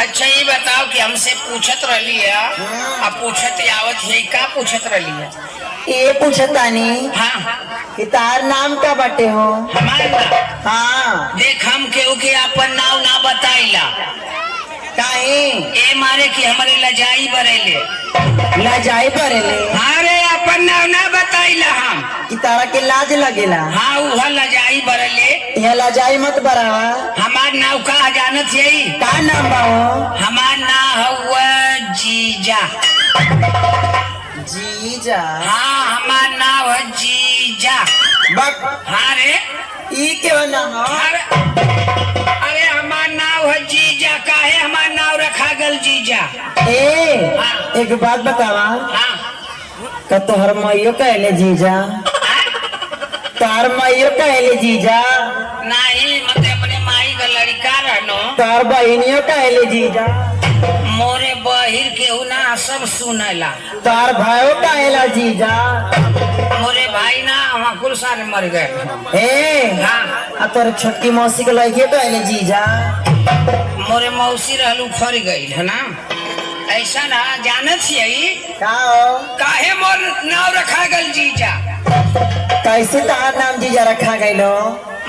अच्छा ये बताओ कि हमसे पूछत रही है अब पूछत आवत है का पूछत रही है ये पूछतानी कि तार नाम का बटे हो हमारे नाम हाँ देख हम केहू के अपन नाव ना बताइला काहे ए मारे कि हमारे लजाई बरेले लजाई परेले अरे अपन नाव ना बताइला हम कि तारा के लाज लगेला हाँ वह लजाई बरेले यहाँ लजाई मत बरावा हमार नाव का जानत यही का नाम बाहो हमार नाम हुआ जीजा जीजा हाँ हमार नाम है जीजा बक हाँ रे ई के नाम हो अरे हमार नाव है जीजा काहे हमार नाव रखा गल जीजा ए एक बात बतावा हाँ का तोहर मैयो कहले जीजा तार मैयो कहले जीजा नहीं मतलब अपने माई का लड़का रहनो तार बहनियो कहले जीजा मोरे बहिर के ना सब सुनेला तार भाइयों कहला जीजा मोरे भाई ना वहाँ कुल सारे मर गए ए हाँ तोर छोटकी मौसी के लड़के कहले जीजा मोरे मौसी रहलू फर गई है ना ऐसा ना जानत यही का हो काहे मोर नाव रखा गल जीजा कैसे तार नाम जीजा रखा गइलो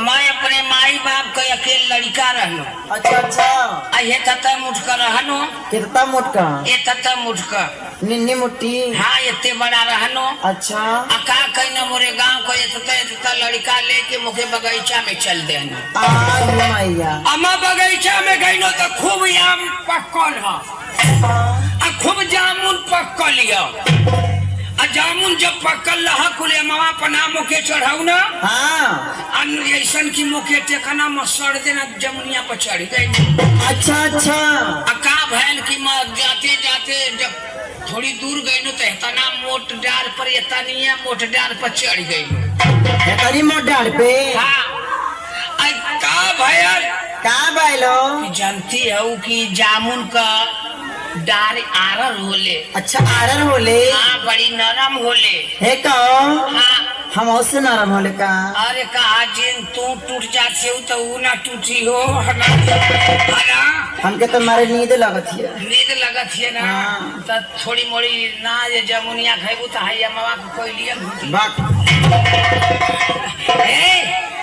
मैं अपने माई बाप के अकेले लड़का रहनो अच्छा अच्छा ये तता मुठका रहनो कितना मोटका ये तता मुठका निन्नी मुट्ठी हाँ इतने बड़ा रहनो अच्छा अका कहना मोरे गांव को ये तता लड़का लेके मुखे बगीचा में चल देना आ मैया अम्मा बगीचा में गई नो तो खूब आम पक्कल है खूब जामुन पक्कल है जामुन जब पक्कल रहा कुले मामा पना मुके चढ़ाऊ ना हाँ ऐसन की मुके टेकना मसड़ देना जमुनिया पर चढ़ गई अच्छा अच्छा अका भैल की माँ जाते जाते जब थोड़ी दूर गई नो तो इतना मोट डाल पर इतनी मोट डाल पर चढ़ गई करी मोट डाल पे हाँ का भैल का भैलो जानती हो कि जामुन का डाल आरर होले अच्छा आरर होले हाँ बड़ी नरम होले है कहो हाँ हम उससे नरम होले का अरे कहा जिन तू टूट जाते हो तो वो ना टूटी हो है हमके तो मारे नींद लगत है नींद लगत है ना तो थोड़ी मोड़ी ना ये जमुनिया खेबू तो हैया मामा को कोई लिया बक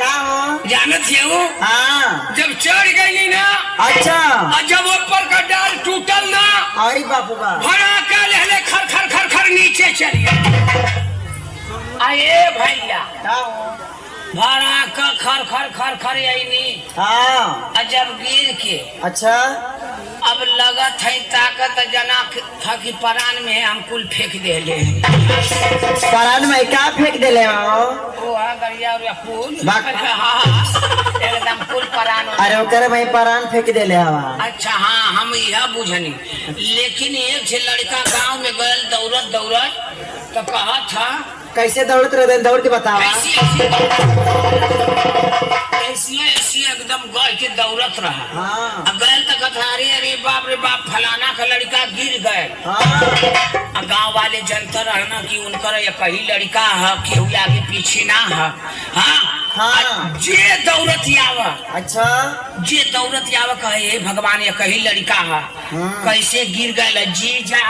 का हो जानत है वो हाँ जब चढ़ गई ना अच्छा और जब ऊपर का डाल टूटल ना अरे बापू बा भरा का लहले खर खर खर खर नीचे चली आए भैया का हो भरा का खर खर खर खर आईनी हाँ जब गिर के अच्छा अब लगत है ताकत जना था कि परान में हम कुल फेंक दे ले परान में का फेंक देले हो वो है गरिया और फूल बाक। एकदम कुल परान अरे ओकरे में परान फेंक देले हवा अच्छा हाँ हम यह बुझनी लेकिन एक से लड़का गांव में गल दौड़त दौड़त तो कहा था कैसे दौड़त रहे दौड़ के बतावा ऐसी एकदम गए के दौड़त रहा हाँ अब गए तो कथारी अरे बाप फलाना का लड़का गिर गए हाँ गांव वाले जनता रहना कि उनकर कही लड़का है केहू आगे पीछे ना है हाँ जे दौड़त आवा अच्छा जे दौड़त आवा कहे भगवान ये कही लड़का है कैसे गिर गए जीजा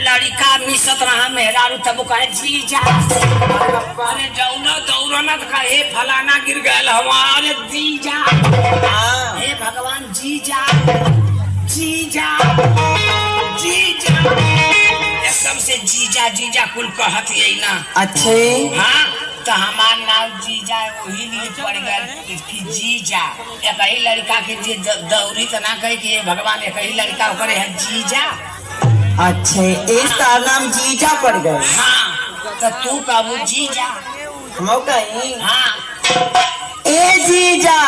लड़का मिसत रहा मेहरारू तब कहे जीजा अरे जौना दौड़ना तो कहे फलाना गिर गए हमारे जीजा हे भगवान जीजा जीजा जीजा एकदम से जीजा जीजा कुल कहत यही ना अच्छे हाँ तो हमार नाम जीजा वही लिए पड़ गए कि जीजा एक ही लड़का के जे दौड़ी तो ना कहे कि भगवान एक ही लड़का करे है जीजा अच्छे इस तार नाम जीजा पड़ गए हाँ तो तू कहू जीजा हम कहीं हाँ ए जीजा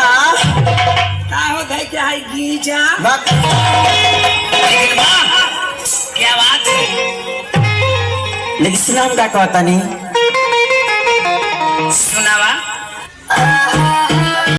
का हो गए क्या है गीजा बक लेकिन वाह क्या बात है लेकिन सुनाम का कहता नहीं सुनावा